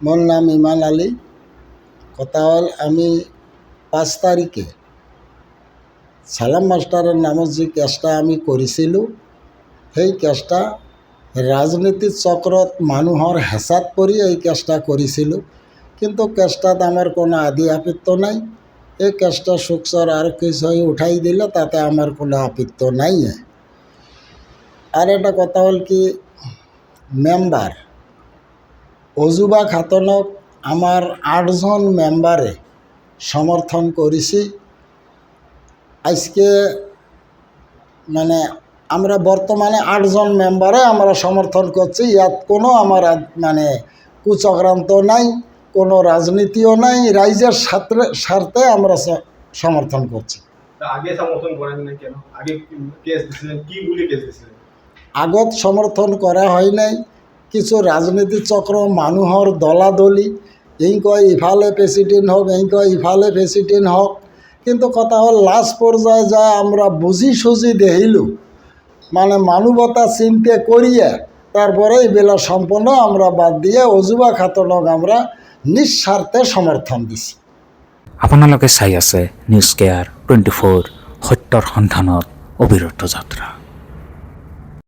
মোর নাম ইমান আলী। কথা হল আমি 5 তারিখে সালাম মাস্টারের নামত যে কেসটা আমি কৰিছিলোঁ, সেই কেসটা রাজনীতির চক্রত মানুহৰ হেঁচাত পৰি এই কেসটা কৰিছিলোঁ। কিন্তু কেসটাত আমার কোনো আদি আপত্ত নাই। এই কেসটা সুকসর আরক্ষী সহি উঠাই দিলে তাতে আমার কোনো আপত্ত নাই। আর একটা কথা হল কি, মেম্বার অজুবা খাতুনক আমার 8 জন মেম্বারে সমর্থন করেছি। আজকে মানে আমরা বর্তমানে 8 জন মেম্বারে আমরা সমর্থন করছি। ইয়াত কোনো আমার মানে কুচক্রান্ত নাই, কোনো রাজনীতিও নাই, রাইজের স্বার্থে আমরা সমর্থন করছি। আগে সমর্থন করেন না কেন? আগে কেস দিছিলেন, কি বলে কেস দিছিলেন? আগত সমর্থন করা হয় নাই। কিছু রাজনীতি চক্র মানুহৰ দলাদলি, এই কয় ইফালে প্রেসিডেন্ট হোক, এই কয় ইফালে প্রেসিডেন্ট হোক। কিন্তু কথা হল লাস্ট পর্যায়ে যায় আমরা বুঝি সুঝি দেখিলু, মানে মানবতা চিন্তা করিয়া তারপরে এইবেলা সম্পন্ন আমরা বাদ দিয়ে অজুবা খাতুনক আমরা নিঃস্বার্থে সমর্থন দিছি। আপোনালোকে চাই আছে নিউজ কেয়াৰ 24, সত্যৰ সন্ধানত অবিৰত যাত্ৰা।